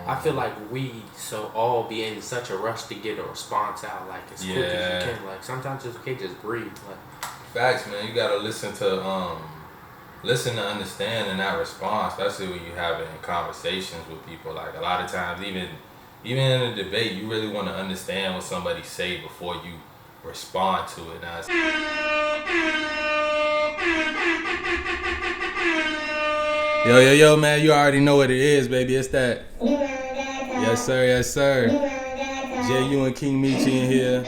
I feel like we all be in such a rush to get a response out, like as quick as you can. Like sometimes it's okay, just breathe. Like facts, man. You gotta listen to understand and not respond, especially when you having conversations with people. Like a lot of times, even in a debate, you really want to understand what somebody say before you respond to it. Now, yo, man, you already know what it is, baby. It's that. Yes, sir. J.U. and King Michi in here.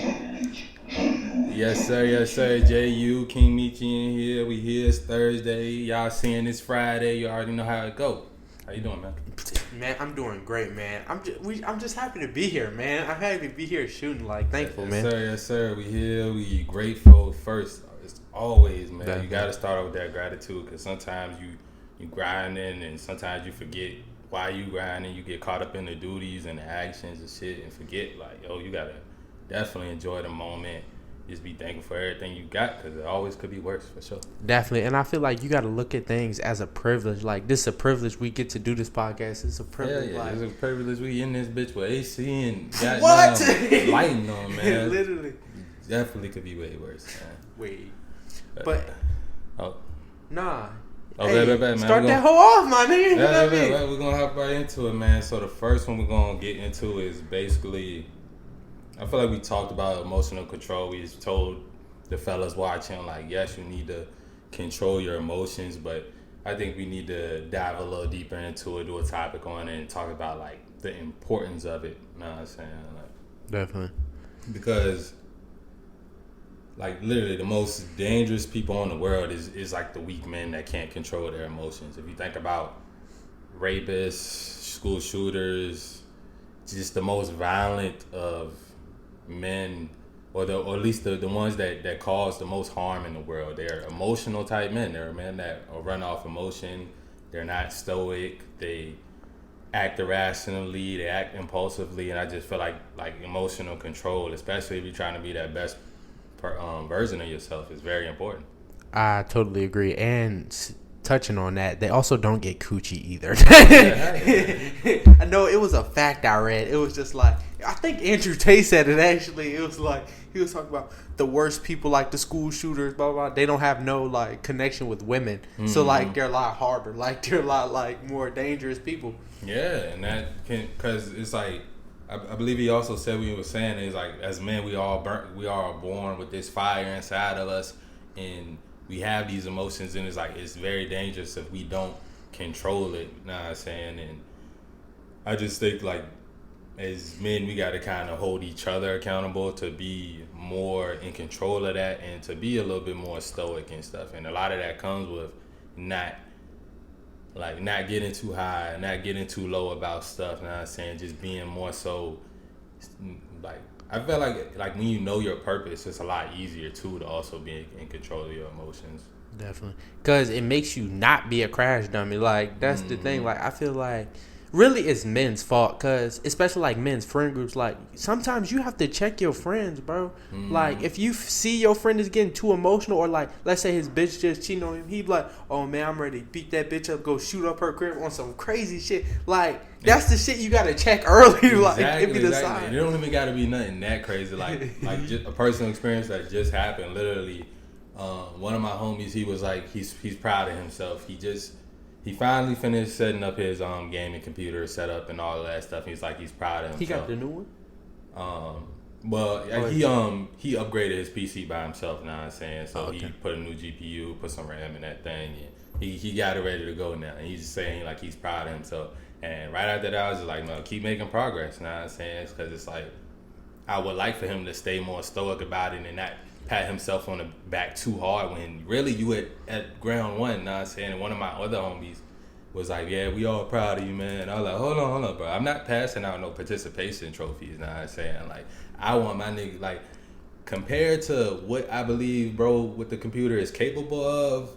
Yes, sir. J.U. King Michi in here. We here. It's Thursday. Y'all seeing this Friday. You already know how it go. How you doing, man? Man, I'm doing great, man. I'm just happy to be here, man. I'm happy to be here shooting. Like, thankful, man. Yes, sir. We here. We grateful first. It's always, man. Definitely. You got to start off with that gratitude, because sometimes you grinding and sometimes you forget why you grinding. You get caught up in the duties and the actions and shit and forget, like, yo, you got to definitely enjoy the moment. Just be thankful for everything you got, because it always could be worse, for sure. Definitely. And I feel like you got to look at things as a privilege. Like, this is a privilege. We get to do this podcast. It's a privilege. Yeah, it's a privilege. We in this bitch with AC and goddamn lighting on, man. Literally. Definitely could be way worse, man. Wait. But, nah. Oh, hey, man. Start that hoe off, my nigga. Yeah, we're going to hop right into it, man. So the first one we're going to get into is basically, I feel like we talked about emotional control. We just told the fellas watching, like, yes, you need to control your emotions, but I think we need to dive a little deeper into it, do a topic on it, and talk about, like, the importance of it. You know what I'm saying? Like, definitely. Because, like, literally the most dangerous people in the world is like the weak men that can't control their emotions. If you think about rapists, school shooters, just the most violent of men, or at least the ones that cause the most harm in the world, they're emotional type men. They're men that run off emotion. They're not stoic. They act irrationally. They act impulsively. And I just feel like emotional control, especially if you're trying to be that best version of yourself, is very important. I totally agree. And touching on that, they also don't get coochie either. I know it was a fact I read. It was just like, I think Andrew Tate said it actually. It was like, he was talking about the worst people, like the school shooters, blah, blah, blah. They don't have no, like, connection with women. Mm-hmm. So, like, they're a lot harder. Like, they're a lot, like, more dangerous people. Yeah, and that can, because it's like, I believe he also said what he was saying is, like, as men, we are born with this fire inside of us, and we have these emotions, and it's like, it's very dangerous if we don't control it. You know what I'm saying? And I just think, like, as men, we got to kind of hold each other accountable to be more in control of that, and to be a little bit more stoic and stuff. And a lot of that comes with not getting too high, not getting too low about stuff. You know what I'm saying? Just being more so, like, I feel like when you know your purpose, it's a lot easier too to also be in control of your emotions. Definitely, because it makes you not be a crash dummy. Like, that's the thing. Like, I feel like really it's men's fault, because especially like men's friend groups, like, sometimes you have to check your friends, bro. Like, if you see your friend is getting too emotional, or like, let's say his bitch just cheating on him, he be like, oh man, I'm ready to beat that bitch up, go shoot up her crib on some crazy shit. Like, that's the shit you gotta check early. Exactly, like, if you decide. It don't even gotta be nothing that crazy. Like just a personal experience that just happened. Literally, one of my homies, he was like, he's proud of himself. He finally finished setting up his gaming computer setup and all of that stuff. He's like, he's proud of himself. He got the new one? He upgraded his PC by himself, you know what I'm saying? So he put a new GPU, put some RAM in that thing, and he got it ready to go now. And he's just saying, like, he's proud of himself. And right after that, I was just like, no, keep making progress, you know what I'm saying? Because it's like, I would like for him to stay more stoic about it and not pat himself on the back too hard when really you at ground one, you know what I'm saying? And one of my other homies was like, yeah, we all proud of you, man. I was like, hold on, bro. I'm not passing out no participation trophies, you know what I'm saying? Like, I want my nigga, like, compared to what I believe, bro, what the computer is capable of,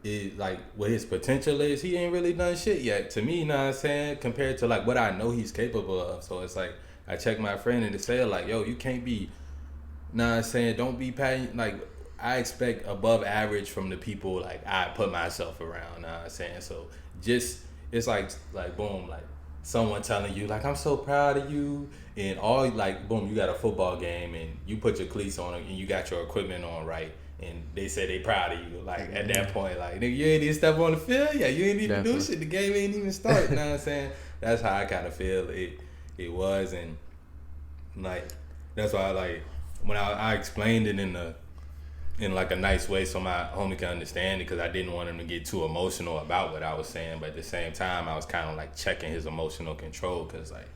is like what his potential is, he ain't really done shit yet to me, you know what I'm saying? Compared to like what I know he's capable of. So it's like, I check my friend and to say, like, yo, you can't be, know what I'm saying, don't be patting, like, I expect above average from the people, like, I put myself around, know what I'm saying? So just, it's like boom, like, someone telling you like, I'm so proud of you, and all like, boom, you got a football game and you put your cleats on and you got your equipment on right, and they say they proud of you. Like at that point, like, nigga, you ain't even step on the field yet. You ain't even do shit. The game ain't even start. You know what I'm saying? That's how I kind of feel it was, and like that's why like when I explained it in like a nice way so my homie can understand it, because I didn't want him to get too emotional about what I was saying, but at the same time I was kind of like checking his emotional control, because like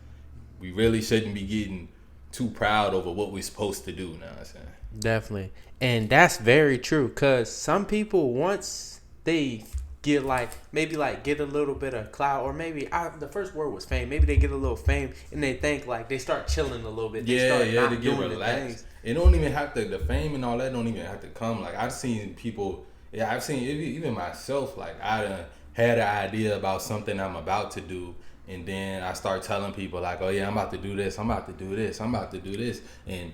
we really shouldn't be getting too proud over what we're supposed to do. You know what I'm saying? Definitely. And that's very true, because some people, once they get like, maybe like get a little bit of clout, or maybe the first word was fame, maybe they get a little fame and they think like they start chilling a little bit. They start not they get doing relaxed. the things. It don't even have to, the fame and all that don't even have to come. Like I've seen people, I've seen even myself, like I done had an idea about something I'm about to do, and then I start telling people like, oh yeah, I'm about to do this, I'm about to do this, I'm about to do this, and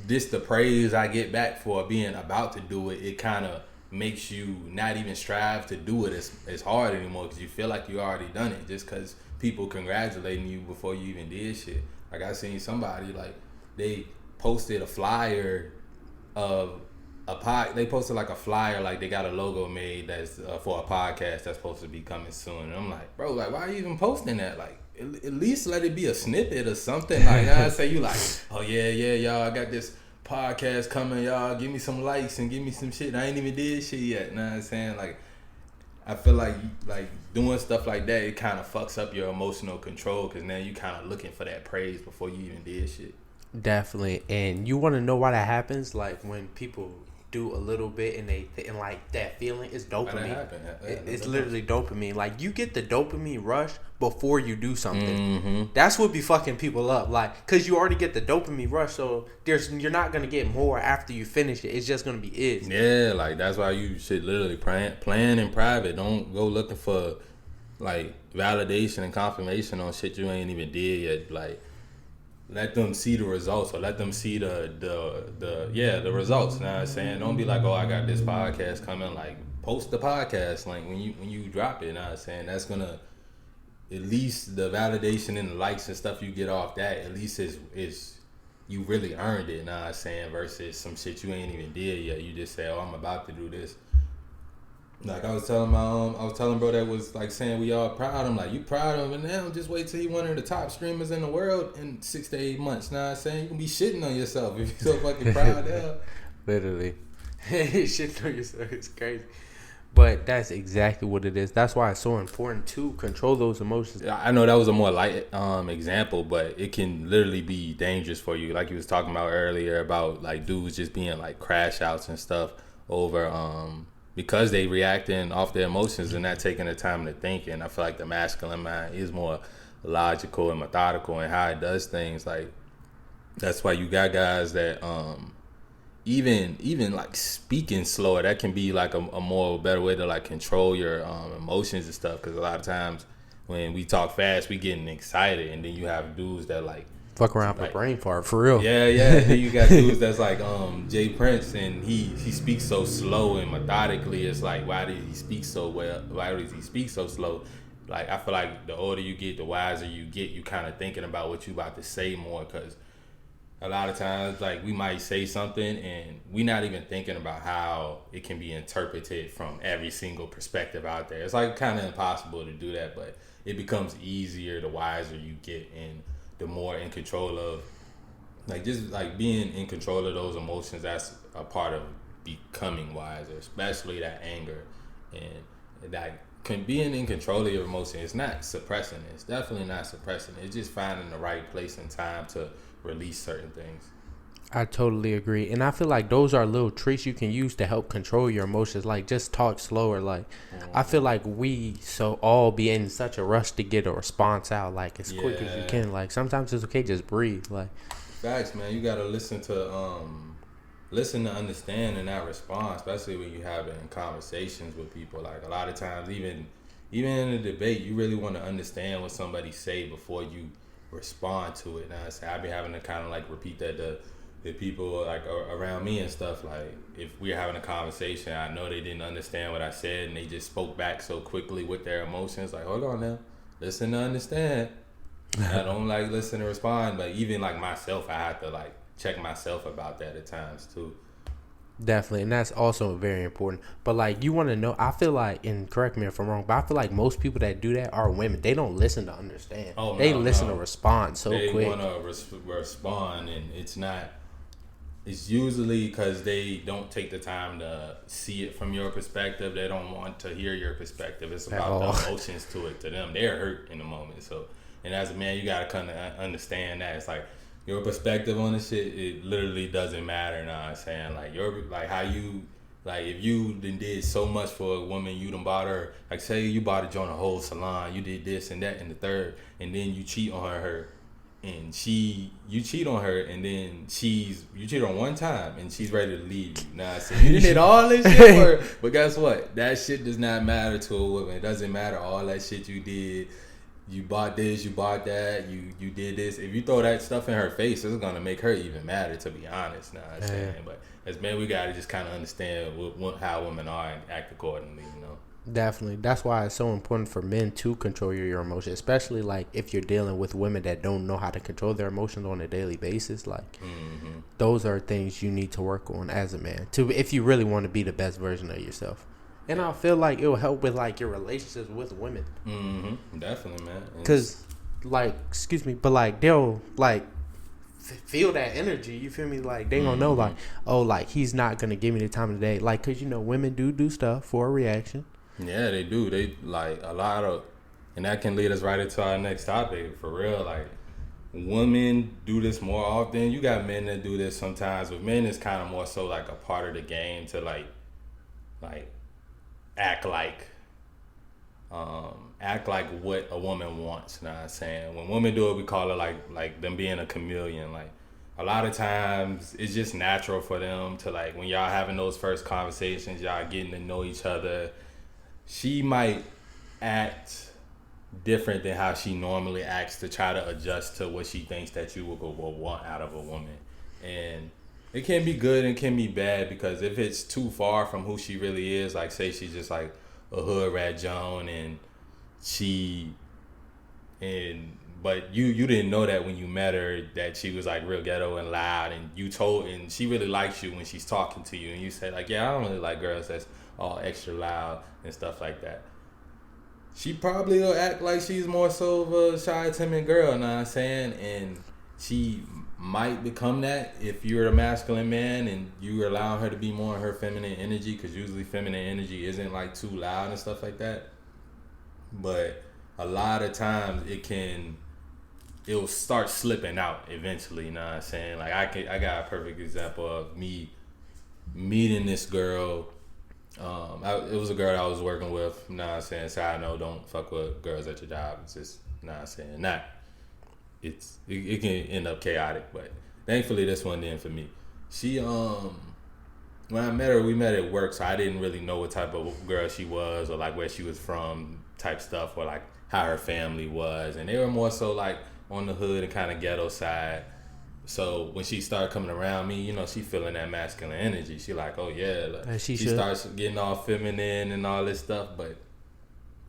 this the praise I get back for being about to do it. It kind of makes you not even strive to do it as hard anymore, because you feel like you already done it just because people congratulating you before you even did shit. Like I seen somebody like they posted a flyer of they posted like a flyer, like they got a logo made that's for a podcast that's supposed to be coming soon, and I'm like, bro, like why are you even posting that? Like at least let it be a snippet or something. Like I say you like, oh yeah y'all, I got this podcast coming, y'all give me some likes and give me some shit. I ain't even did shit yet. You know what I'm saying? Like I feel like doing stuff like that, it kind of fucks up your emotional control, because now you kind of looking for that praise before you even did shit. Definitely. And you want to know why that happens? Like when people do a little bit and like that feeling, it's dopamine. It's literally dopamine. Like you get the dopamine rush before you do something. Mm-hmm. That's what be fucking people up. Like, cause you already get the dopamine rush, so you're not gonna get more after you finish it. It's just gonna be it. Yeah, like that's why you should literally plan in private. Don't go looking for like validation and confirmation on shit you ain't even did yet. Like let them see the results, or let them see the results. You know what I'm saying? Don't be like, oh, I got this podcast coming. Like post the podcast link when you drop it. You know what I'm saying? That's gonna, at least the validation and the likes and stuff you get off that, at least is you really earned it. You know what I'm saying? Versus some shit you ain't even did yet. You just say, oh, I'm about to do this. Like I was telling bro that was like saying we all proud of him. Like you proud of him, and now just wait till he one of the top streamers in the world in 6 to 8 months. Know what I'm saying? You can be shitting on yourself if you're so fucking proud of. Literally, shitting on yourself is crazy. But that's exactly what it is. That's why it's so important to control those emotions. I know that was a more light example, but it can literally be dangerous for you. Like you was talking about earlier about like dudes just being like crash outs and stuff over because they reacting off their emotions and not taking the time to think. And I feel like the masculine mind is more logical and methodical in how it does things. Like that's why you got guys that even like speaking slower, that can be like a more better way to like control your emotions and stuff, because a lot of times when we talk fast we getting excited, and then you have dudes that like fuck around for brain fart for real. Yeah. Then you got dudes that's like Jay Prince, and he speaks so slow and methodically. It's like, why did he speak so well? Why does he speak so slow? Like I feel like the older you get, the wiser you get. You kind of thinking about what you about to say more, because a lot of times like we might say something and we not even thinking about how it can be interpreted from every single perspective out there. It's like kind of impossible to do that, but it becomes easier the wiser you get and the more in control of, like just like being in control of those emotions. That's a part of becoming wiser, especially that anger and that being in control of your emotion. It's not suppressing it. It's definitely not suppressing it. It's just finding the right place and time to release certain things. I totally agree. And I feel like those are little tricks you can use to help control your emotions. Like just talk slower. Like I feel like we all be in such a rush to get a response out like as quick as you can. Like sometimes it's okay, just breathe. Like facts, man. You gotta listen to understand and not respond, especially when you having conversations with people. Like a lot of times, even in a debate, you really want to understand what somebody say before you respond to it. Now I've been having to kind of like repeat that to the people like around me and stuff. Like if we're having a conversation, I know they didn't understand what I said and they just spoke back so quickly with their emotions. Like, hold on now, listen to understand. I don't like listen to respond, but even like myself, I have to like check myself about that at times too. Definitely, and that's also very important. But like, you want to know, I feel like, and correct me if I'm wrong, but I feel like most people that do that are women. They don't listen to understand. They listen to respond so quick. They want to respond, and it's not. It's usually because they don't take the time to see it from your perspective. They don't want to hear your perspective. It's about the emotions to it. To them, they're hurt in the moment. So, and as a man, you gotta kind of understand that it's like your perspective on the shit. It literally doesn't matter. You know what I'm saying? Like how you, like if you did so much for a woman, you done bought her. Like say you bought a joint a whole salon. You did this and that and the third, and then you cheat on her. And you cheat on her, and then you cheat on one time, and she's ready to leave you. Now I said you did all this shit for her, but guess what? That shit does not matter to a woman. It doesn't matter all that shit you did. You bought this, you bought that, you did this. If you throw that stuff in her face, it's gonna make her even madder. To be honest, now I'm saying, but as men, we gotta just kind of understand how women are and act accordingly. You know. Definitely. That's why it's so important for men to control your emotions, especially like if you're dealing with women that don't know how to control their emotions on a daily basis. Like those are things you need to work on as a man if you really want to be the best version of yourself. And I feel like it will help with like your relationships with women. Definitely, man. Because like, excuse me, but like they'll like feel that energy. You feel me? Like they gonna know like, oh, like he's not gonna give me the time of the day. Like, cause you know women do stuff for a reaction. Yeah, they do. They like a lot of, and that can lead us right into our next topic. For real, like women do this more often. You got men that do this sometimes, but men is kind of more so like a part of the game to like act like what a woman wants. You know what I'm saying? When women do it, we call it like them being a chameleon. Like a lot of times, it's just natural for them to like when y'all having those first conversations, y'all getting to know each other. She might act different than how she normally acts to try to adjust to what she thinks that you will want out of a woman. And it can be good and can be bad because if it's too far from who she really is, like say she's just like a hood rat Joan but you didn't know that when you met her that she was like real ghetto and loud, and she really likes you when she's talking to you, and you say like, yeah, I don't really like girls that's all extra loud and stuff like that. She probably will act like she's more so of a shy, timid girl, you know what I'm saying? And she might become that if you're a masculine man and you allow her to be more in her feminine energy, because usually feminine energy isn't like too loud and stuff like that. But a lot of times it'll start slipping out eventually, you know what I'm saying? Like I got a perfect example of me meeting this girl. It was a girl I was working with, you know what I'm saying? Side note, don't fuck with girls at your job. It's just, you know what I'm saying? It can end up chaotic, but thankfully this one didn't for me. She when I met her, we met at work, so I didn't really know what type of girl she was or like where she was from type stuff, or like how her family was, and they were more so like on the hood and kind of ghetto side. So when she started coming around me, you know, she feeling that masculine energy. She like, oh yeah, like, she starts getting all feminine and all this stuff, but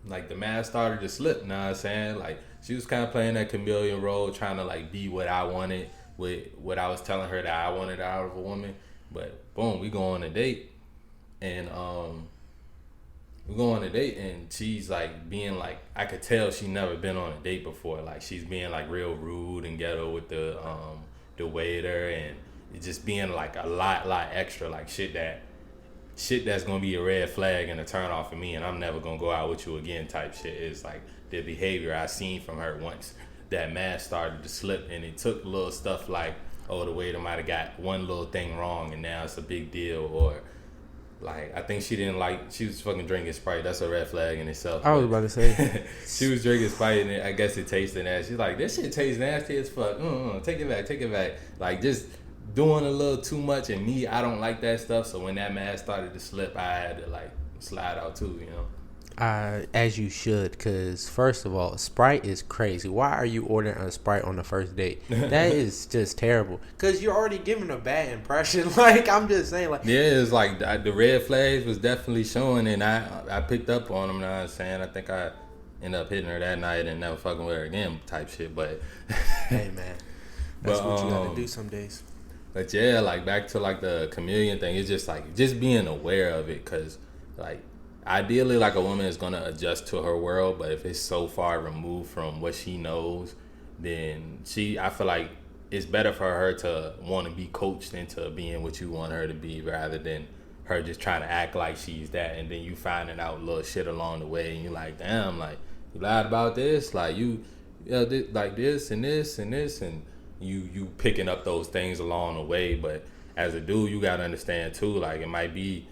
like the mask started to slip, you know what I'm saying? Like she was kind of playing that chameleon role, trying to like be what I wanted, with what I was telling her that I wanted out of a woman. But boom, we go on a date, and and she's like being like, I could tell she never been on a date before. Like she's being like real rude and ghetto with the waiter, and just being like a lot extra, like shit that's gonna be a red flag and a turn off for me, and I'm never gonna go out with you again type shit. Is like the behavior I seen from her once that mask started to slip, and it took little stuff like, oh, the waiter might have got one little thing wrong and now it's a big deal, or like I think she was fucking drinking Sprite. That's a red flag in itself. I was about to say she was drinking Sprite, and I guess it tasted nasty. She's like, this shit tastes nasty as fuck. Take it back. Like just doing a little too much, and me, I don't like that stuff. So when that mask started to slip, I had to like slide out too, you know. As you should, because first of all, Sprite is crazy. Why are you ordering a Sprite on the first date? That is just terrible, because you're already giving a bad impression. Like, I'm just saying, like, yeah, it's like the red flags was definitely showing, and I picked up on them. You know what I'm saying? I think end up hitting her that night and never fucking with her again type shit. But hey man, that's what you gotta do some days. But yeah, like back to like the chameleon thing, it's just like just being aware of it, because like ideally like a woman is gonna adjust to her world, but if it's so far removed from what she knows, then I feel like it's better for her to want to be coached into being what you want her to be, rather than her just trying to act like she's that, and then you finding out little shit along the way, and you like, damn, like you lied about this, like like this and this and this, and you picking up those things along the way. But as a dude, you gotta understand too, like it might be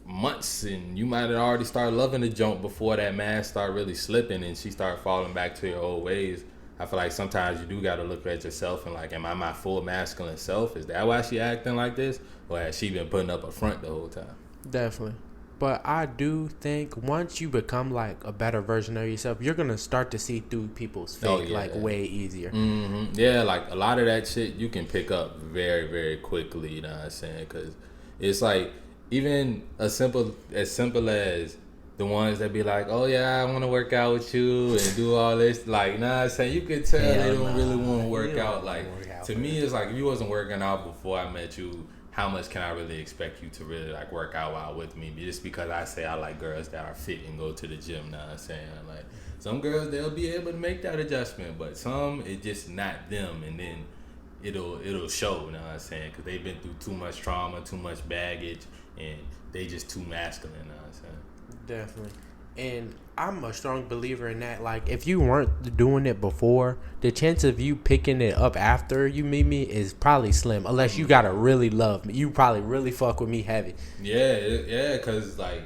months, and you might have already started loving the junk before that mask start really slipping and she start falling back to your old ways. I feel like sometimes you do got to look at yourself and like, am I my full masculine self? Is that why she acting like this? Or has she been putting up a front the whole time? Definitely. But I do think once you become like a better version of yourself, you're going to start to see through people's fake like way easier. Mm-hmm. Yeah, like a lot of that shit you can pick up very, very quickly, you know what I'm saying? Because it's like even as simple as the ones that be like, oh yeah, I want to work out with you and do all this. Like, nah, I'm saying you could tell they don't really want to work out. Like, to me, it's like if you wasn't working out before I met you, how much can I really expect you to really like work out with me? Just because I say I like girls that are fit and go to the gym. Now I'm saying like some girls, they'll be able to make that adjustment, but some it's just not them, and then it'll show. You know what I'm saying? Because they've been through too much trauma, too much baggage, and they just too masculine. You know what I'm saying? Definitely. And I'm a strong believer in that. Like, if you weren't doing it before, the chance of you picking it up after you meet me is probably slim. Unless you gotta really love me. You probably really fuck with me heavy. Yeah, because, like,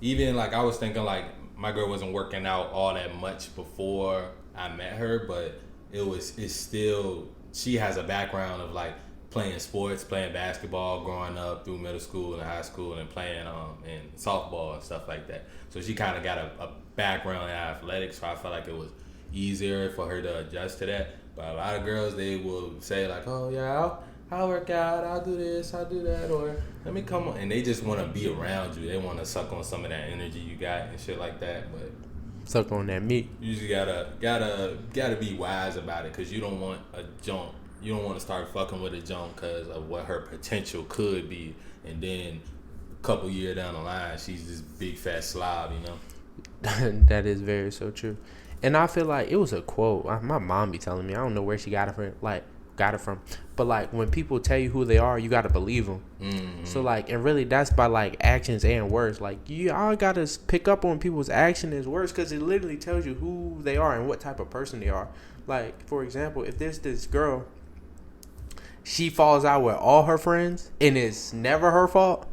even, like, I was thinking, like, my girl wasn't working out all that much before I met her, but it's still, she has a background of, like, playing sports, playing basketball growing up through middle school and high school, and playing in softball and stuff like that. So she kind of got a background in athletics, so I felt like it was easier for her to adjust to that. But a lot of girls, they will say like, oh yeah, I'll work out, I'll do this, I'll do that, or let me come on. And they just want to be around you. They want to suck on some of that energy you got and shit like that. But suck on that meat. You just gotta be wise about it, because you don't want a junk. You don't want to start fucking with a junk because of what her potential could be, and then a couple years down the line, she's this big fat slob, you know? That is very so true. And I feel like it was a quote. My mom be telling me. I don't know where she got it from. But like when people tell you who they are, you gotta believe them. Mm-hmm. So like, and really that's by like actions and words. Like you all gotta pick up on people's action and words, because it literally tells you who they are and what type of person they are. Like for example, if there's this girl, she falls out with all her friends and it's never her fault,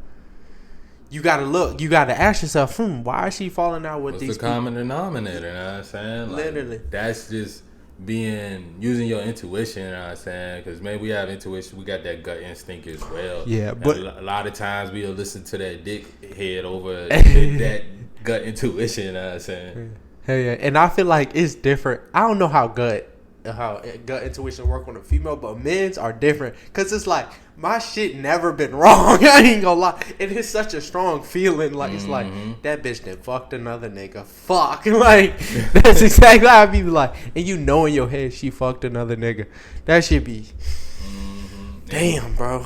you gotta ask yourself, why is she falling out with these people? What's the common denominator, you know what I'm saying? Like, literally. That's just using your intuition, you know what I'm saying? Because maybe we have intuition, we got that gut instinct as well. Yeah, but a lot of times we'll listen to that dick head over that gut intuition, you know what I'm saying? Hell yeah, and I feel like it's different. I don't know how gut intuition work on a female, but men's are different, because it's like my shit never been wrong. I ain't gonna lie, it is such a strong feeling. Like it's like that bitch that fucked another nigga. Fuck, like that's exactly how I be like. And you know in your head she fucked another nigga. That should be damn, bro.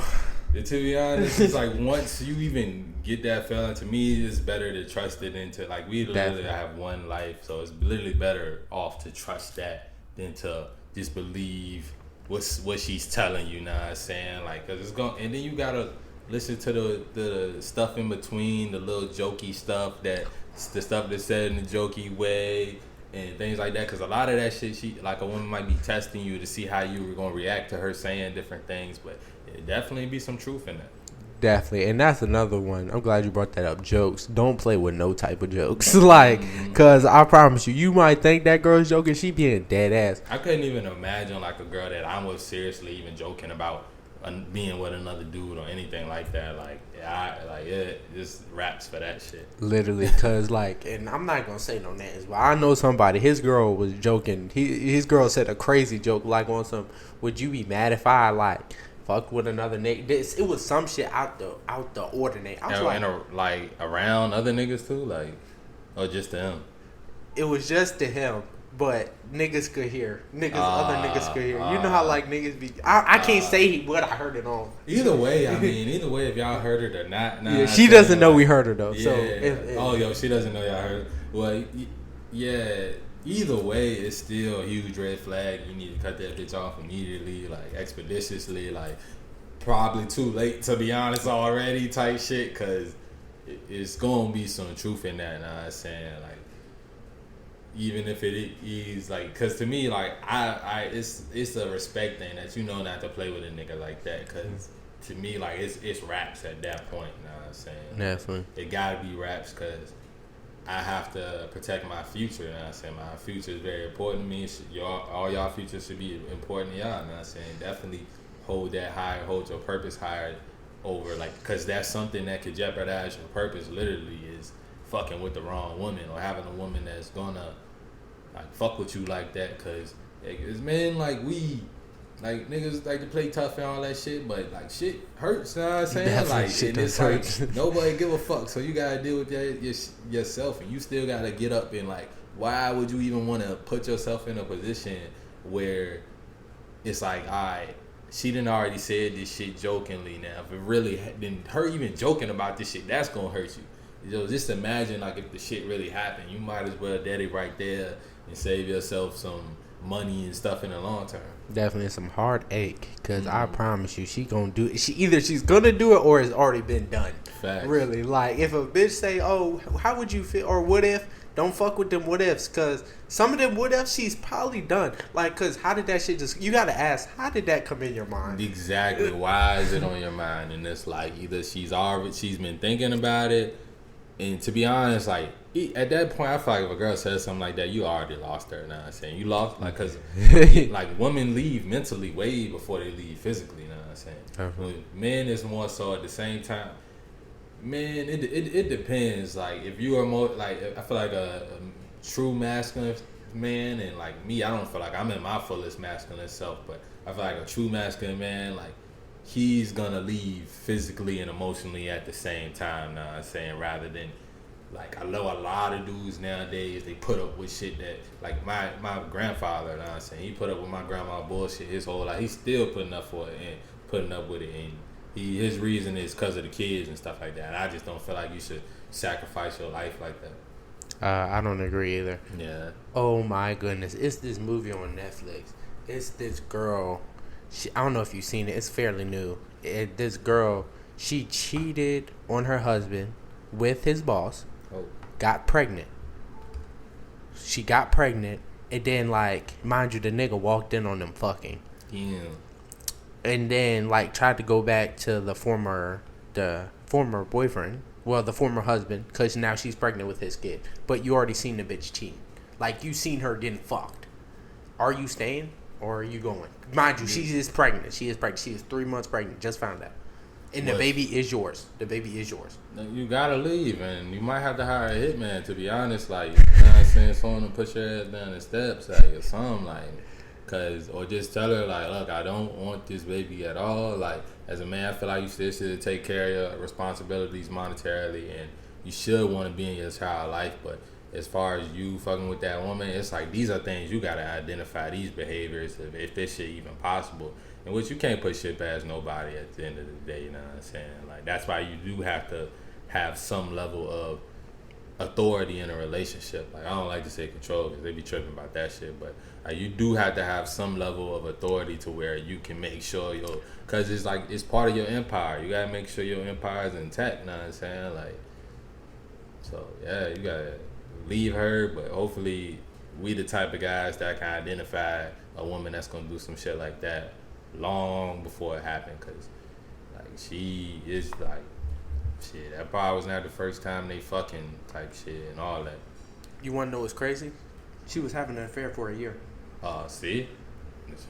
To be honest, it's like once you even get that feeling, to me it's better to trust it into, like, we literally have one life, so it's literally better off to trust that than to just believe what she's telling you, know what I'm saying? Like, cause it's going, and then you gotta listen to the stuff in between, the little jokey stuff, the stuff that's said in a jokey way and things like that. Cause a lot of that shit, she, like, a woman might be testing you to see how you were gonna react to her saying different things, but it definitely be some truth in that. Definitely, and that's another one. I'm glad you brought that up. Jokes. Don't play with no type of jokes. Like, because I promise you might think that girl's joking. She being dead ass. I couldn't even imagine, like, a girl that I was seriously even joking about being with another dude or anything like that. Like, just raps for that shit. Literally, because, like, and I'm not going to say no names, but I know somebody, his girl was joking. His girl said a crazy joke, like, on some, would you be mad if I, like, fuck with another nigga? It was some shit out the ordinary. I was like around other niggas too, like, or just them. it was just to him. But niggas could hear. Other niggas could hear. You know how like niggas be. I can't say what I heard it on. Either way, I mean, if y'all heard it or not. Yeah, she doesn't know we heard her though. Yeah. So she doesn't know y'all heard. Well, yeah. Either way, it's still a huge red flag. You need to cut that bitch off immediately, like expeditiously, like probably too late to be honest already type shit. Cause it's gonna be some truth in that. Know what I'm saying? Like. Even if it is like, cause to me, like it's a respect thing that you know not to play with a nigga like that. Cause to me, like it's raps at that point. You know what I'm saying? Definitely. It gotta be raps, cause I have to protect my future. You know what I'm saying? My future is very important to me. All y'all future should be important to y'all. You know what I'm saying? Definitely hold that higher, hold your purpose higher over like, cause that's something that could jeopardize your purpose. Literally is fucking with the wrong woman or having a woman that's gonna like fuck with you like that, cause it's men like we like niggas like to play tough and all that shit, but like shit hurts. You know what I'm saying? Definitely like shit it's hurts. like nobody give a fuck, so you gotta deal with that yourself, and you still gotta get up and like, why would you even want to put yourself in a position where it's like, alright, she done already said this shit jokingly. Now if it really been her even joking about this shit, that's gonna hurt you. You know, just imagine like if the shit really happened, you might as well dead it right there and save yourself some money and stuff in the long term. Definitely some heartache, cause I promise you, she gonna do it. She's gonna do it or it's already been done. Facts. Really, like if a bitch say, "Oh, how would you feel?" or "What if?" Don't fuck with them what ifs, cause some of them what ifs she's probably done. Like, cause how did that shit just? You gotta ask, how did that come in your mind? Exactly. Why is it on your mind? And it's like either she's been thinking about it. And to be honest, like, at that point, I feel like if a girl says something like that, you already lost her. You know what I'm saying? You lost, like, because, like, women leave mentally way before they leave physically. You know what I'm saying? Uh-huh. Men is more so at the same time. Man, it depends. Like, if you are more, like, I feel like a true masculine man, and, like, me, I don't feel like I'm in my fullest masculine self, but I feel like a true masculine man, like, he's gonna leave physically and emotionally at the same time, know what I'm saying? Rather than, like, I know a lot of dudes nowadays, they put up with shit that, like, my grandfather, know what I'm saying? He put up with my grandma bullshit his whole life. He's still putting up for it and putting up with it. And his reason is because of the kids and stuff like that. And I just don't feel like you should sacrifice your life like that. I don't agree either. Yeah. Oh my goodness. It's this movie on Netflix. It's this girl. I don't know if you've seen it. It's fairly new. This girl, she cheated on her husband with his boss. Oh. Got pregnant. She got pregnant, and then, like, mind you, the nigga walked in on them fucking. Yeah. And then, like, tried to go back to the former boyfriend. Well, the former husband, because now she's pregnant with his kid. But you already seen the bitch cheat. Like, you seen her getting fucked. Are you staying? Or are you going? Mind you, she is pregnant. She is 3 months pregnant. Just found out. And the baby is yours. The baby is yours. You gotta leave, and you might have to hire a hitman, to be honest. Like, you know what I'm saying? Someone to push your ass down the steps, like, or something, like, or just tell her, like, look, I don't want this baby at all. Like, as a man, I feel like you still should take care of your responsibilities monetarily, and you should want to be in your child's life, but as far as you fucking with that woman, it's like these are things you gotta identify, these behaviors, if this shit even possible. In which you can't put shit past nobody at the end of the day, you know what I'm saying? Like, that's why you do have to have some level of authority in a relationship. Like, I don't like to say control because they be tripping about that shit, but you do have to have some level of authority to where you can make sure because it's like, it's part of your empire. You gotta make sure your empire is intact, you know what I'm saying? Like, so yeah, you gotta leave her, but hopefully we the type of guys that can identify a woman that's gonna do some shit like that long before it happened, because like she is like shit, that probably was not the first time they fucking type shit and all that. You wanna know what's crazy? She was having an affair for a year. See?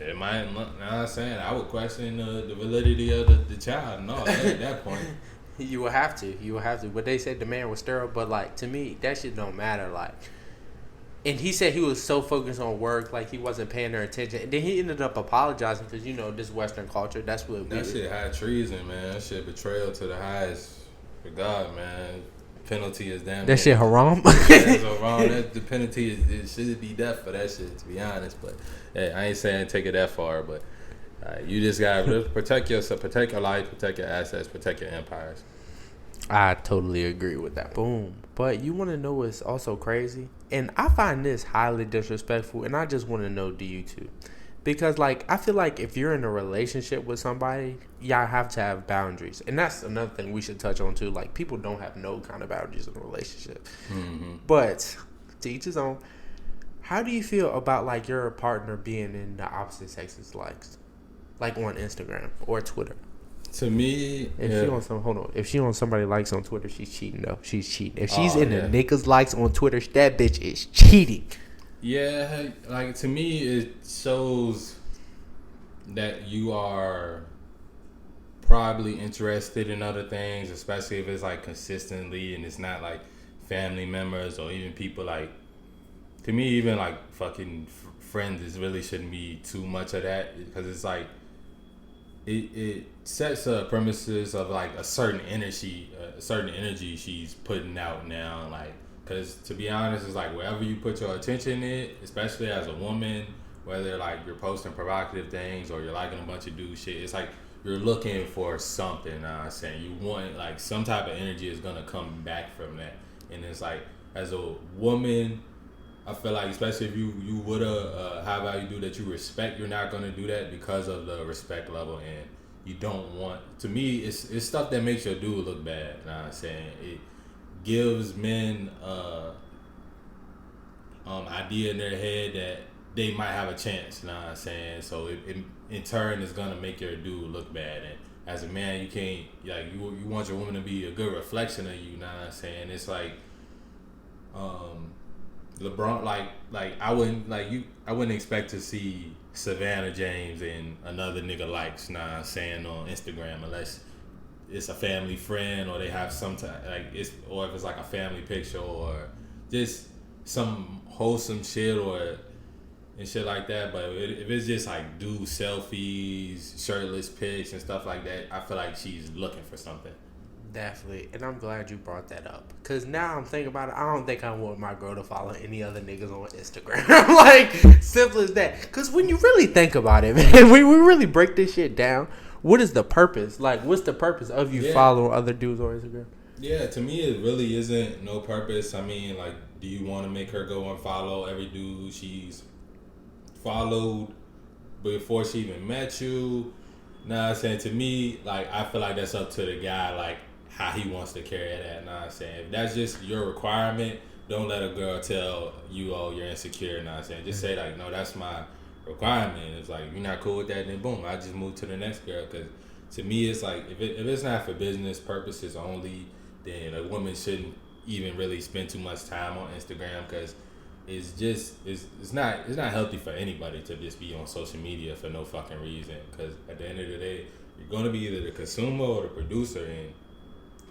It might, you know what I'm saying? I would question the validity of the child and all that at that point. You will have to. But they said the man was sterile, but like, to me, that shit don't matter. Like, and he said he was so focused on work, like he wasn't paying her attention. And then he ended up apologizing because, you know, this Western culture, that shit high treason, man. That shit betrayal to the highest regard, man. penalty is damn. That shit haram. That's haram. The penalty it should be death for that shit. To be honest, but hey, I ain't saying take it that far, but you just gotta protect yourself, protect your life, protect your assets, protect your empires. I totally agree with that. Boom. But you want to know what's also crazy? And I find this highly disrespectful, and I just want to know, do you too? Because, like, I feel like if you're in a relationship with somebody, y'all have to have boundaries. And that's another thing we should touch on, too. Like, people don't have no kind of boundaries in a relationship. Mm-hmm. But, to each his own, how do you feel about, like, your partner being in the opposite sex's likes? Like, on Instagram or Twitter? To me, if she on somebody likes on Twitter, she's cheating though. She's cheating. If she's the niggas likes on Twitter, that bitch is cheating. Yeah, like to me, it shows that you are probably interested in other things, especially if it's like consistently and it's not like family members or even people like. To me, even like fucking friends, really shouldn't be too much of that because it's like. It sets premises of like a certain energy she's putting out now, like because to be honest, it's like wherever you put your attention in, especially as a woman, whether like you're posting provocative things or you're liking a bunch of dude shit, it's like you're looking for something. I'm saying you want like some type of energy is gonna come back from that, and it's like as a woman. I feel like, especially if you would how about you do that you respect, you're not gonna do that because of the respect level, and you don't want. To me, it's stuff that makes your dude look bad. You know what I'm saying? It gives men idea in their head that they might have a chance. You know what I'm saying? So it in turn is gonna make your dude look bad. And as a man, you can't like you want your woman to be a good reflection of you. You know what I'm saying? It's like LeBron, like I wouldn't expect to see Savannah James and another nigga likes saying on Instagram unless it's a family friend or they have some type or if it's like a family picture or just some wholesome shit and shit like that. But if it's just like dude selfies, shirtless pics and stuff like that, I feel like she's looking for something. Definitely, and I'm glad you brought that up because now I'm thinking about it. I don't think I want my girl to follow any other niggas on Instagram. Like, simple as that. Because when you really think about it, man, we really break this shit down. What is the purpose? Like, what's the purpose of you following other dudes on Instagram? Yeah, to me, it really isn't no purpose. I mean, like, do you want to make her go and follow every dude she's followed before she even met you? Nah, I'm saying to me, like, I feel like that's up to the guy, like, how he wants to carry that. Nah, I'm saying if that's just your requirement, don't let a girl tell you, oh, you're insecure. Nah, I'm saying just say like, no, that's my requirement. It's like you're not cool with that, then boom, I just move to the next girl. Because to me, it's like if it's not for business purposes only, then a woman shouldn't even really spend too much time on Instagram because it's not healthy for anybody to just be on social media for no fucking reason. Because at the end of the day, you're gonna be either the consumer or the producer, and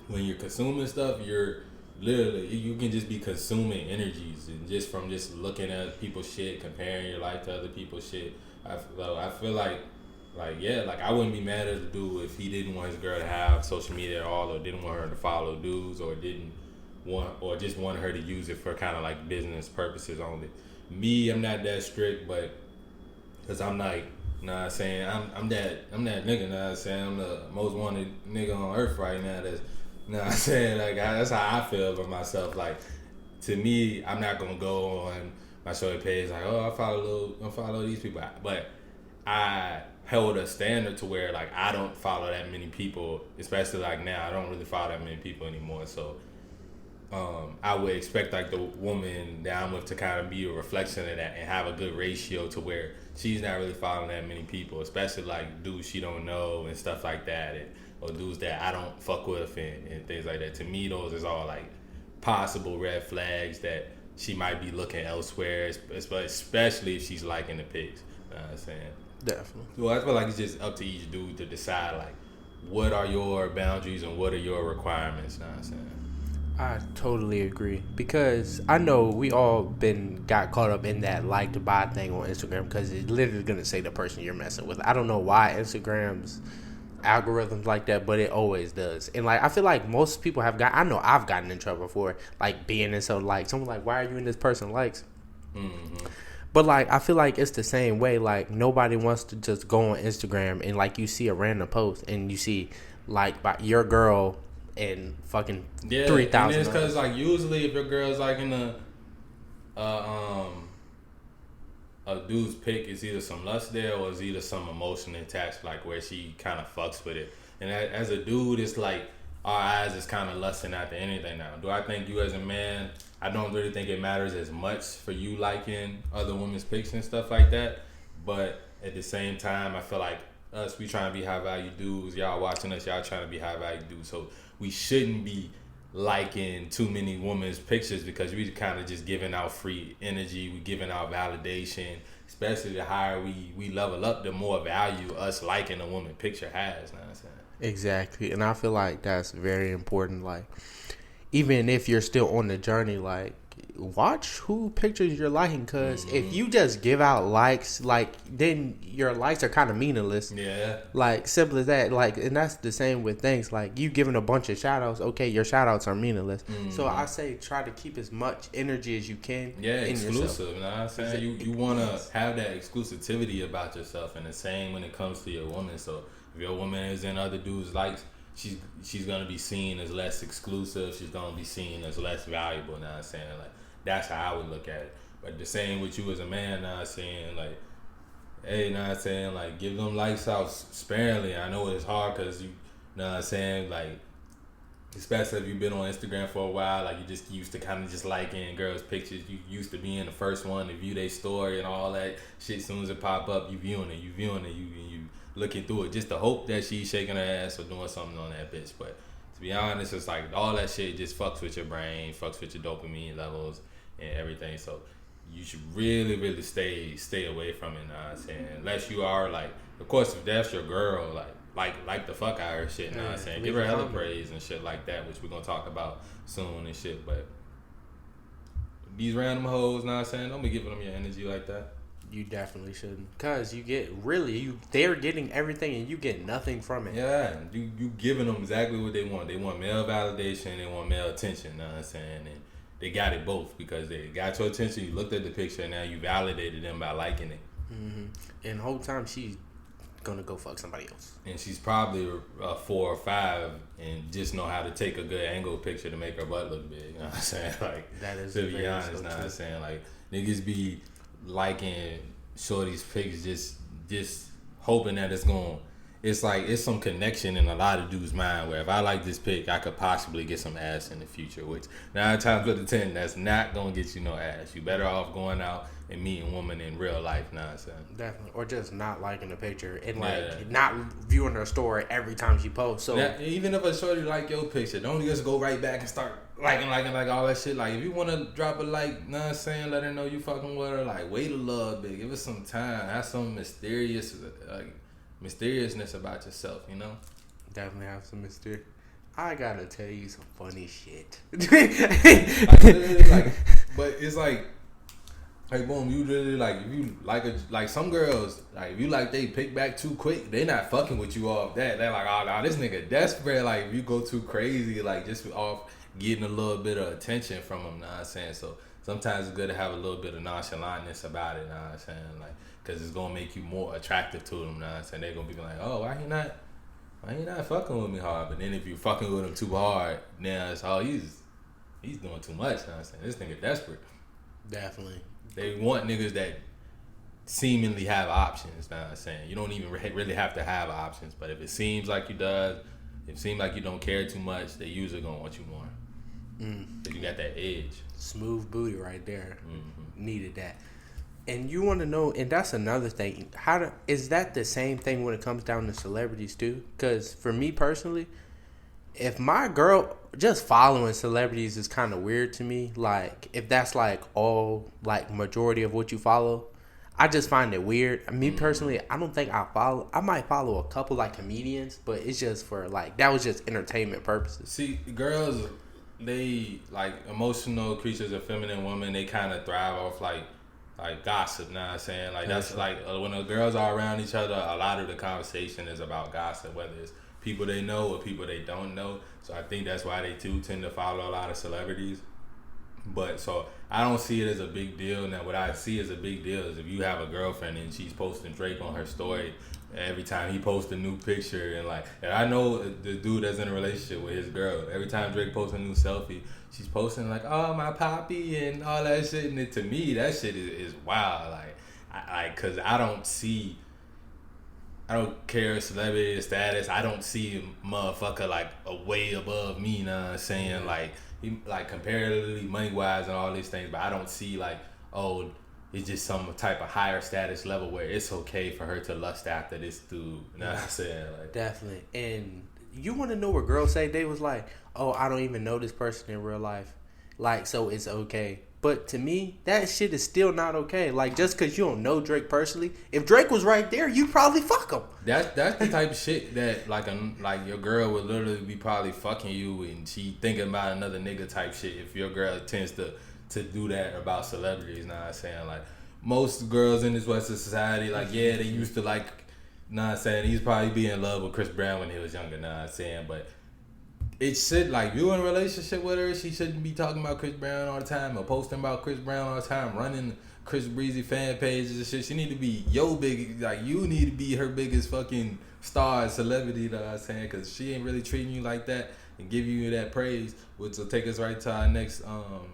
when you're consuming stuff, you're literally you can just be consuming energies and just from just looking at people's shit, comparing your life to other people's shit. I feel like I wouldn't be mad at the dude if he didn't want his girl to have social media at all, or didn't want her to follow dudes, or just want her to use it for kind of like business purposes only. Me, I'm not that strict, but because I'm like, nah, saying I'm that nigga. Nah, saying I'm the most wanted nigga on earth right now. That's nah, saying like that's how I feel about myself. Like to me, I'm not gonna go on my show page like, oh, I follow these people, but I held a standard to where like I don't follow that many people, especially like now I don't really follow that many people anymore. So I would expect like the woman that I'm with to kind of be a reflection of that and have a good ratio to where she's not really following that many people, especially like dudes she don't know and stuff like that, or dudes that I don't fuck with and things like that. To me, those is all like possible red flags that she might be looking elsewhere, especially if she's liking the pics. You know what I'm saying? Definitely. Well, I feel like it's just up to each dude to decide like what are your boundaries and what are your requirements. You know what I'm saying? I totally agree because I know we all got caught up in that like to buy thing on Instagram because it's literally gonna say the person you're messing with. I don't know why Instagram's algorithms like that, but it always does. And like I feel like most people have got. I know I've gotten in trouble for like being in so like someone like, why are you in this person likes? Mm-hmm. But like I feel like it's the same way. Like nobody wants to just go on Instagram and like you see a random post and you see like by your girl and fucking 3,000. And it's because like usually if your girl's like in a dude's pick, is either some lust there or is either some emotion attached, like where she kind of fucks with it. And as a dude, it's like our eyes is kind of lusting after anything now. Do I think you as a man, I don't really think it matters as much for you liking other women's pics and stuff like that. But at the same time, I feel like us, we trying to be high value dudes. Y'all watching us, y'all trying to be high value dudes. So we shouldn't be liking too many women's pictures because we kind of just giving out free energy. We giving out validation. Especially the higher we level up, the more value us liking a woman picture has. You know what I'm saying? Exactly. And I feel like that's very important. Like, even if you're still on the journey, like, watch who pictures you're liking. Because if you just give out likes, like, then your likes are kind of meaningless. Yeah. Like, simple as that. Like, and that's the same with things. Like, you giving a bunch of shout outs, okay, your shout outs are meaningless. So I say try to keep as much energy as you can. Yeah, in exclusive. yourself. You know what I'm saying? You want to have that exclusivity about yourself. And the same when it comes to your woman. So if your woman is in other dudes' likes, she's gonna be seen as less exclusive. She's gonna be seen as less valuable. Now I'm saying, like, that's how I would look at it. But the same with you as a man. Now I'm saying, like, hey, now I'm saying, like, give them likes out sparingly. I know it's hard because you know what I'm saying, like, especially if you've been on Instagram for a while, like, you just used to kind of just liking girls' pictures. You used to being the first one to view their story and all that shit. As soon as it pop up, you viewing it, you looking through it just to hope that she's shaking her ass or doing something on that bitch. But to be honest, it's like all that shit just fucks with your brain, fucks with your dopamine levels and everything. So you should really, really stay away from it. Know what I'm saying? Unless you are like, of course, if that's your girl, like the fuck out of her shit. Know what I'm saying? Give her hella praise and shit like that, which we're gonna talk about soon and shit. But these random hoes, know what I'm saying? Don't be giving them your energy like that. You definitely shouldn't, cause they're getting everything and you get nothing from it. Yeah, you giving them exactly what they want. They want male validation, they want male attention. Know what I'm saying? And they got it both because they got your attention. You looked at the picture, and now you validated them by liking it. Mm-hmm. And the whole time she's gonna go fuck somebody else. And she's probably 4 or 5 and just know how to take a good angle picture to make her butt look big. You know what I'm saying? Like, that is to be honest, know what I'm saying? Like, niggas be liking shorty's pics just hoping that it's like it's some connection in a lot of dudes' mind where if I like this pic, I could possibly get some ass in the future, which 9 times out of 10 that's not gonna get you no ass. You better off going out and meeting women in real life nonsense. Definitely. Or just not liking the picture and not viewing her story every time she posts. So now, even if a shorty like your picture, don't just go right back and start liking all that shit. Like, if you want to drop a like, know what I'm saying, let her know you fucking with her. Like, wait a little bit, give it some time, have some mysteriousness about yourself, you know? Definitely have some mystery. I gotta tell you some funny shit. But it's like boom, you really like, if you like some girls, like if you like they pick back too quick, they not fucking with you off that. They're like, oh no, this nigga desperate. Like, if you go too crazy, like just off getting a little bit of attention from them, know what I'm saying? So sometimes it's good to have a little bit of nonchalantness about it, know what I'm saying? Like, cause it's gonna make you more attractive to them, know what I'm saying? They're gonna be like, oh, why he not fucking with me hard? But then if you fucking with him too hard, now it's all he's doing too much, know what I'm saying? This nigga desperate. Definitely. They want niggas that seemingly have options, know what I'm saying? You don't even really have to have options, but if it seems like you does, if it seems like you don't care too much, they usually gonna want you more. Cause you got that edge. Smooth booty right there. Mm-hmm. Needed that. And you want to know, and that's another thing. Is that the same thing when it comes down to celebrities too? Because for me personally, if my girl just following celebrities is kind of weird to me. Like, if that's like all like majority of what you follow, I just find it weird. Me personally, I don't think I might follow a couple like comedians, but it's just for like, that was just entertainment purposes. See, girls, they like emotional creatures, a feminine woman, they kind of thrive off like like gossip. Know what I'm saying? Like that's like when the girls are around each other, a lot of the conversation is about gossip, whether it's people they know or people they don't know. So I think that's why they too tend to follow a lot of celebrities. But so I don't see it as a big deal. Now what I see as a big deal is if you have a girlfriend and she's posting Drake on her story every time he posts a new picture, and I know the dude that's in a relationship with his girl, every time Drake posts a new selfie, she's posting like, oh my poppy and all that shit. And to me that shit is wild. Cause I don't care celebrity status. I don't see a motherfucker like a way above me, you know what I'm saying? Like comparatively money wise and all these things, but I don't see like, oh, it's just some type of higher status level where it's okay for her to lust after this dude. You know what I'm saying? Like, definitely. And you want to know what girls say? They was like, oh, I don't even know this person in real life. Like, so it's okay. But to me, that shit is still not okay. Like, just because you don't know Drake personally, if Drake was right there, you'd probably fuck him. That's the type of shit that like your girl would literally be probably fucking you and she thinking about another nigga type shit. If your girl tends to do that about celebrities, you know what I'm saying? Like most girls in this Western society, like yeah, they used to like, you know what I'm saying? He's probably be in love with Chris Brown when he was younger, you know what I'm saying? But it should, like, you in a relationship with her, she shouldn't be talking about Chris Brown all the time or posting about Chris Brown all the time, running Chris Breezy fan pages and shit. She need to be you need to be her biggest fucking star and celebrity, you know what I'm saying? Because she ain't really treating you like that and giving you that praise, which will take us right to our next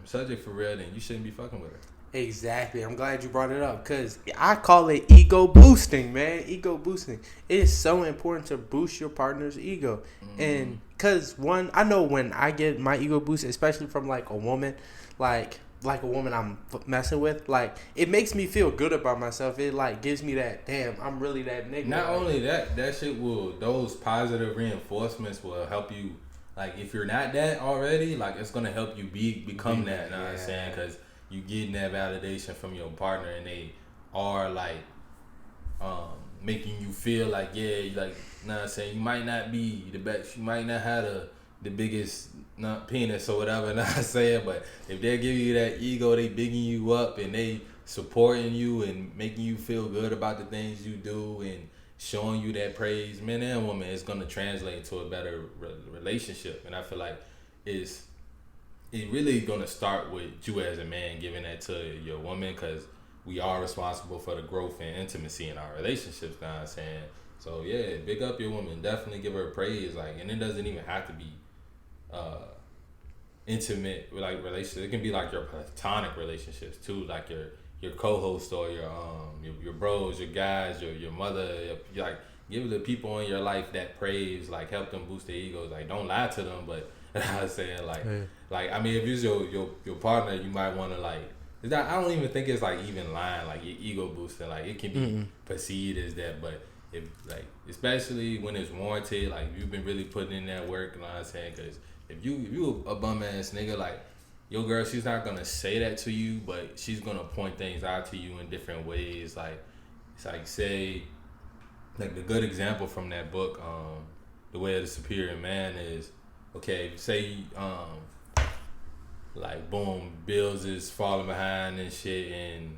subject for real, then you shouldn't be fucking with her. Exactly. I'm glad you brought it up because I call it ego boosting, man. Ego boosting. It is so important to boost your partner's ego. Mm-hmm. And because, I know when I get my ego boost, especially from like a woman, like a woman I'm messing with, like it makes me feel good about myself. It like gives me that, damn, I'm really that nigga. Not only that shit those positive reinforcements will help you. Like if you're not that already, like it's gonna help you become that. You know what I'm saying? Because you getting that validation from your partner and they are like making you feel like, yeah, like, you know what I'm saying, you might not be the best, you might not have the biggest penis or whatever, you know what I'm saying, but if they're giving you that ego, they bigging you up and they supporting you and making you feel good about the things you do and showing you that praise, man and woman, it's going to translate to a better relationship. And I feel like it's really going to start with you as a man giving that to your woman, because we are responsible for the growth and intimacy in our relationships, you know what I'm saying? So yeah, big up your woman, definitely give her praise, like, and it doesn't even have to be intimate like relationships. It can be like your platonic relationships too, like your co-host or your bros, your guys, your mother, like give the people in your life that praise, like help them boost their egos. Like don't lie to them, but I was saying like I mean if it's your partner, you might want to like. I don't even think it's like even lying, like your ego boosting. Like it can be perceived as that, but if like especially when it's warranted, like you've been really putting in that work, you know what I'm saying? Because if you a bum ass nigga, like your girl, she's not gonna say that to you, but she's gonna point things out to you in different ways. Like it's like say, like the good example from that book, The Way of the Superior Man is, okay, say like boom, bills is falling behind and shit, and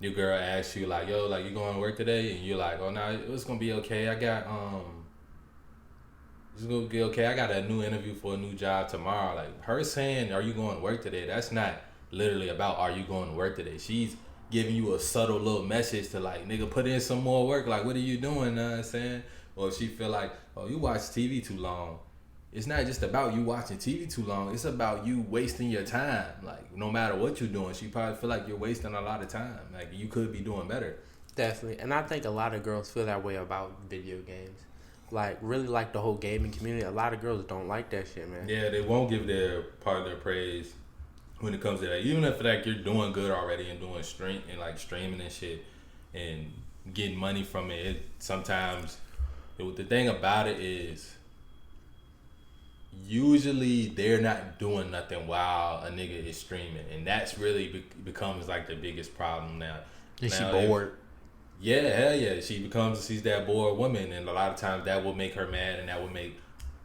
your girl asks you like, yo, like you going to work today? And you're like, oh no, it's gonna be okay. I got it's gonna be okay. I got a new interview for a new job tomorrow. Like her saying, are you going to work today? That's not literally about are you going to work today. She's giving you a subtle little message to like, nigga, put in some more work. Like, what are you doing? Know what I'm saying? Or if she feel like, oh, you watch TV too long. It's not just about you watching TV too long. It's about you wasting your time. Like, no matter what you're doing, she probably feel like you're wasting a lot of time. Like, you could be doing better. Definitely. And I think a lot of girls feel that way about video games. Like, really like the whole gaming community. A lot of girls don't like that shit, man. Yeah, they won't give their partner praise when it comes to that. Even if like you're doing good already and doing streaming and shit and getting money from it, sometimes the thing about it is, usually they're not doing nothing while a nigga is streaming, and that's really becomes like the biggest problem now. Is she bored? Yeah, hell yeah. She's that bored woman, and a lot of times that will make her mad, and that will make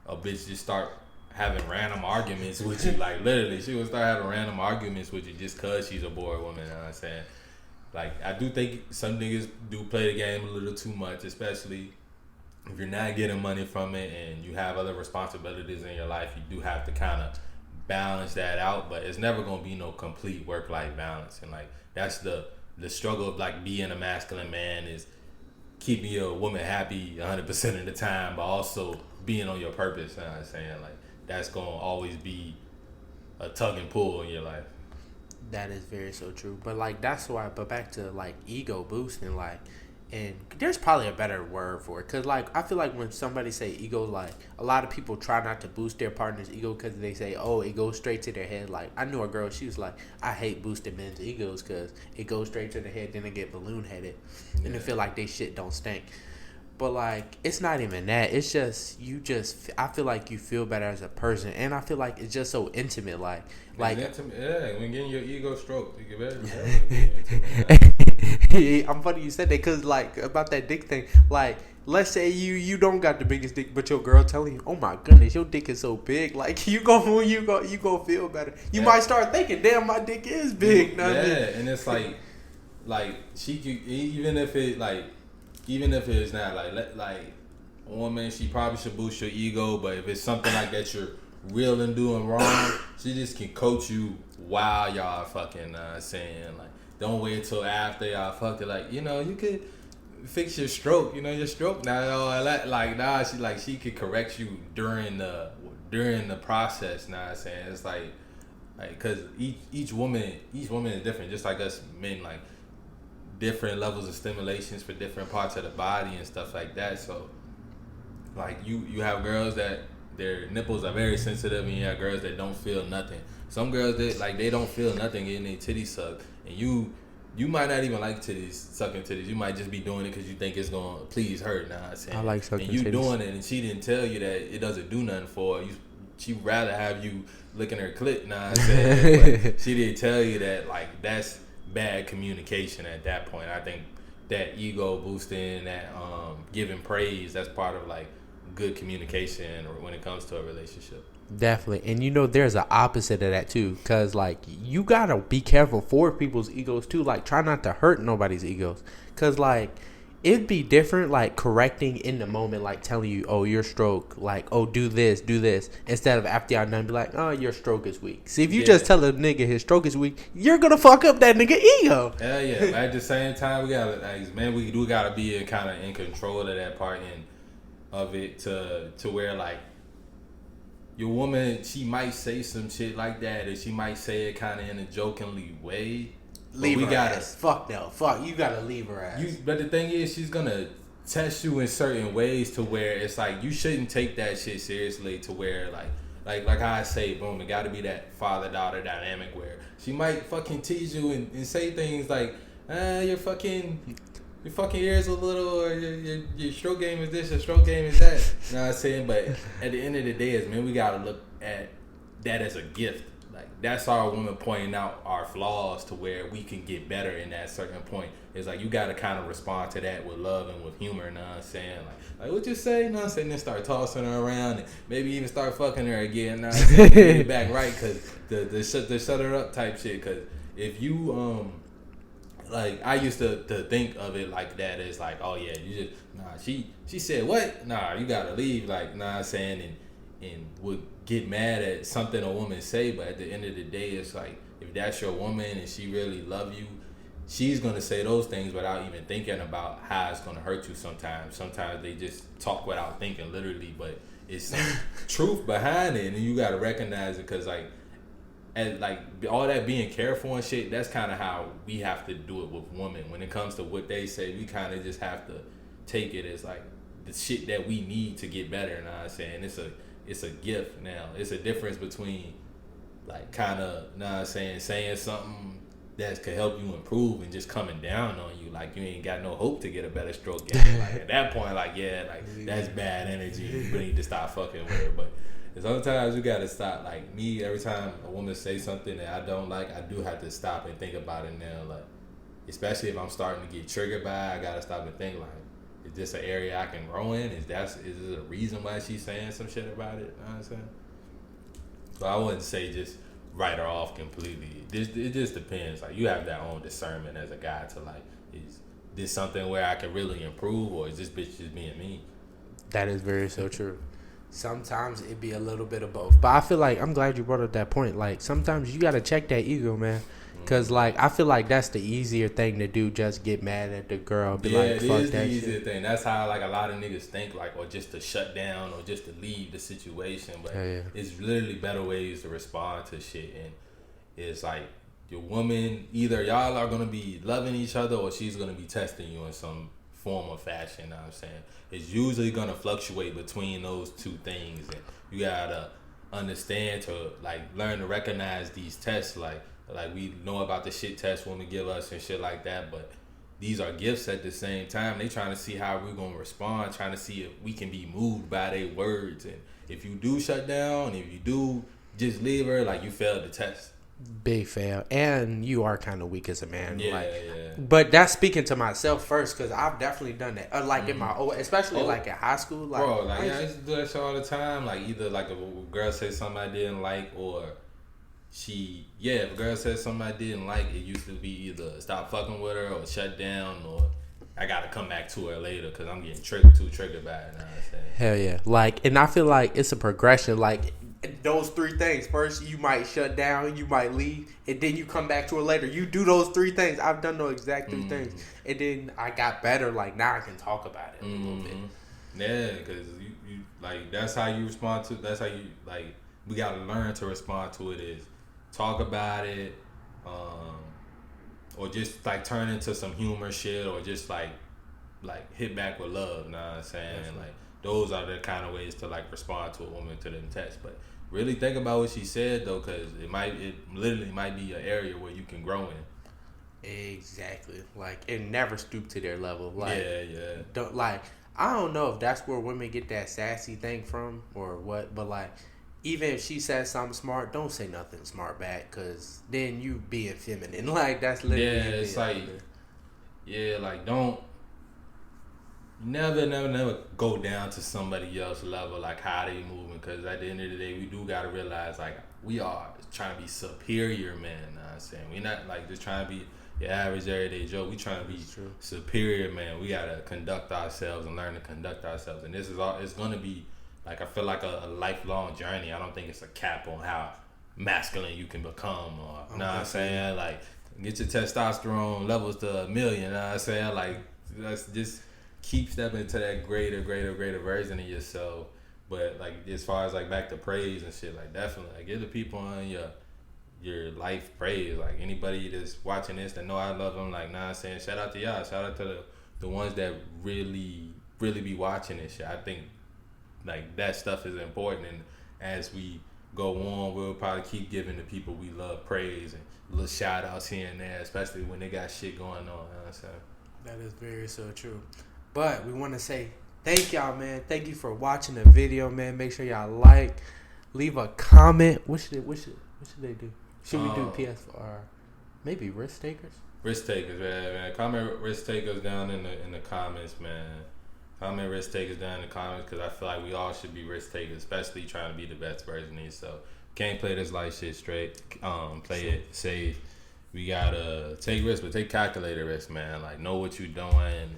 a bitch just start having random arguments with you. Like, literally, she would start having random arguments with you just because she's a bored woman. You know what I'm saying? Like, I do think some niggas do play the game a little too much, especially if you're not getting money from it and you have other responsibilities in your life. You do have to kind of balance that out, but it's never going to be no complete work-life balance. And, like, that's the struggle of, like, being a masculine man is keeping your woman happy 100% of the time, but also being on your purpose. You know what I'm saying? Like, that's going to always be a tug and pull in your life. That is very so true. But, like, that's why, but back to, like, ego boosting, like, and there's probably a better word for it. Because, like, I feel like when somebody say ego, like, a lot of people try not to boost their partner's ego because they say, oh, it goes straight to their head. Like, I knew a girl, she was like, I hate boosting men's egos because it goes straight to their head, then they get balloon-headed. Yeah. And they feel like they shit don't stink. But, like, it's not even that. It's just, I feel like you feel better as a person. And I feel like it's just so intimate. Like when getting your ego stroked, you get better. I'm funny you said that because, like, about that dick thing. Like, let's say you don't got the biggest dick, but your girl telling you, oh, my goodness, your dick is so big. Like, you go feel better. You might start thinking, damn, my dick is big. Yeah, and it's like she could, even if it's not like a woman, she probably should boost your ego. But if it's something like that you're real and doing wrong, she just can coach you while y'all fucking saying, like, don't wait till after y'all fucked it. Like, you know, you could fix your stroke. You know, your stroke now all that. Like, nah, she could correct you during the process. Nah, I'm saying it's like because each woman is different, just like us men. Like, different levels of stimulations for different parts of the body and stuff like that. So, like, you have girls that their nipples are very sensitive, and you have girls that don't feel nothing. Some girls that, like, they don't feel nothing getting their titties sucked, and you might not even like sucking titties. You might just be doing it because you think it's gonna please her. Nah, I'm saying, I like sucking and you titties. doing it, and she didn't tell you that it doesn't do nothing for her. She'd rather have you licking her clit. Nah, I'm saying, but she didn't tell you that. Like, that's bad communication at that point. I think that ego boosting, that giving praise, that's part of, like, good communication or when it comes to a relationship. Definitely. And, you know, there's an opposite of that too, because, like, you gotta be careful for people's egos too. Like, try not to hurt nobody's egos, because, like, it'd be different, like, correcting in the moment, like, telling you, oh, your stroke, like, oh, do this, instead of after y'all done be like, oh, your stroke is weak. See, if you just tell a nigga his stroke is weak, you're gonna fuck up that nigga ego. Hell yeah. But at the same time, we gotta, like, man, we do gotta be kind of in control of that part of it to where, like, your woman, she might say some shit like that, or she might say it kind of in a jokingly way. Leave her ass. Fuck no. Fuck, you gotta leave her ass. But the thing is, she's gonna test you in certain ways to where it's like you shouldn't take that shit seriously. To where like how I say, boom, it gotta be that father-daughter dynamic where she might fucking tease you and say things like, your fucking ears a little, or your stroke game is this, your stroke game is that. You know what I'm saying? But at the end of the day, as men, we gotta look at that as a gift. Like, that's our woman pointing out our flaws to where we can get better in that certain point. It's like you gotta kind of respond to that with love and with humor. You know what I'm saying? Like what you say? You know what I'm saying? Then start tossing her around and maybe even start fucking her again. You know what I'm saying? Get it back right, because the shut her up type shit. Because if you like, I used to think of it like that, as like, oh yeah, you just she said what? Nah, you gotta leave. Like, nah, I'm saying, and would get mad at something a woman say, but at the end of the day, it's like, if that's your woman and she really love you, she's gonna say those things without even thinking about how it's gonna hurt you. Sometimes they just talk without thinking, literally, but it's some truth behind it, and you gotta recognize it, because and like all that being careful and shit, that's kind of how we have to do it with women. When it comes to what they say, we kind of just have to take it as like the shit that we need to get better. You know what I'm saying? It's a gift now. It's a difference between, like, kind of, you know what I'm saying something that could help you improve and just coming down on you. Like, you ain't got no hope to get a better stroke game. Like, at that point, like, yeah, like, that's bad energy. You need to stop fucking with her. But sometimes you gotta stop. Like, me, every time a woman say something that I don't like, I do have to stop and think about it now. Like, especially if I'm starting to get triggered by it, I gotta stop and think, like, is this an area I can grow in? Is this a reason why she's saying some shit about it? You know what I'm saying? So I wouldn't say just write her off completely. It just depends. Like, you have that own discernment as a guy to like, is this something where I can really improve, or is this bitch just being mean? That is very so true. Sometimes it be a little bit of both. But I feel like, I'm glad you brought up that point. Like, sometimes you got to check that ego, man. Because, like, I feel like that's the easier thing to do. Just get mad at the girl. Be like, fuck that shit. Yeah, it is the easier thing. That's how, like, a lot of niggas think, like, or just to shut down or just to leave the situation. But it's literally better ways to respond to shit. And it's like, your woman, either y'all are going to be loving each other or she's going to be testing you in some form or fashion. You know what I'm saying? It's usually going to fluctuate between those two things. And you got to understand to, like, learn to recognize these tests, like we know about the shit tests women give us and shit like that, but these are gifts at the same time. They trying to see how we're gonna respond, trying to see if we can be moved by their words. And if you do shut down, if you do just leave her, like, you failed the test. Big fail. And you are kind of weak as a man. Yeah. But that's speaking to myself first, because I've definitely done that. Like in my old, especially like in high school. Like, bro, like, I used to do that shit all the time. Like, either like a girl say something I didn't like, or if a girl said something I didn't like, it used to be either stop fucking with her or shut down, or I gotta come back to her later because I'm getting too triggered by it. Now. Hell yeah. Like, and I feel like it's a progression. Like, those three things. First, you might shut down, you might leave, and then you come back to her later. You do those three things. I've done those exact three things. And then I got better. Like, now I can talk about it a little bit. Yeah, because you like, that's how you respond to, that's how you, like, we gotta learn to respond to it is talk about it, or just like turn into some humor shit, or just like hit back with love. You know what I'm saying? Definitely. Like, those are the kind of ways to like respond to a woman to them texts. But really think about what she said though, because it literally might be an area where you can grow in. Exactly. Like, and never stoop to their level. Like, yeah. Don't, like, I don't know if that's where women get that sassy thing from or what, but like, even if she says something smart, don't say nothing smart back, because then you being feminine. Like, that's literally it's like, like, don't never go down to somebody else's level, like how they moving, because at the end of the day, we do gotta realize, like, we are trying to be superior, man. You know what I'm saying? We not like just trying to be your average everyday Joe. We trying to be superior, man. We gotta conduct ourselves and learn to conduct ourselves, and this is all. It's gonna be, like, I feel like a lifelong journey. I don't think it's a cap on how masculine you can become, or, you know what I'm saying? Like, get your testosterone levels to 1 million, you know what I'm saying? Like, let's just keep stepping into that greater version of yourself. But, like, as far as, like, back to praise and shit, like, definitely, like, give the people on your life praise. Like, anybody that's watching this that know I love them, like, nah, I'm saying, shout out to y'all. Shout out to the ones that really be watching this shit. I think, like, that stuff is important, and as we go on, we'll probably keep giving the people we love praise and little shout outs here and there, especially when they got shit going on. You know what I'm saying? That is very so true. But we want to say thank y'all, man. Thank you for watching the video, man. Make sure y'all like, leave a comment. What should they do? Should we do PS or maybe risk takers? Risk takers, man. Comment risk takers down in the comments, man. Comment risk takers down in the comments, because I feel like we all should be risk takers, especially trying to be the best version of yourself. Can't play this life shit straight. Play it safe. We gotta take risks, but take calculated risks, man. Like, know what you're doing.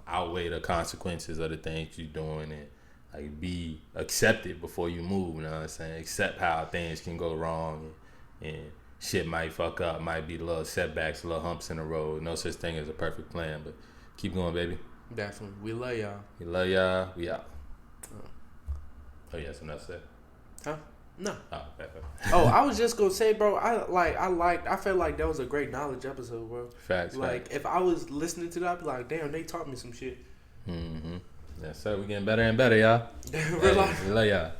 Outweigh the consequences of the things you're doing, and like, be accepted before you move. You know what I'm saying? Accept how things can go wrong, and shit might fuck up. Might be little setbacks, little humps in the road. No such thing as a perfect plan, but keep going, baby. Definitely. We love y'all. We love y'all. We out. Oh, yeah, so that's it. Huh? No. Oh, okay. Oh, I was just gonna say, bro. I felt like that was a great knowledge episode, bro. Facts. Like, if I was listening to that, I'd be like, damn, they taught me some shit. Yes, sir. We getting better and better, y'all. Real life. We love y'all.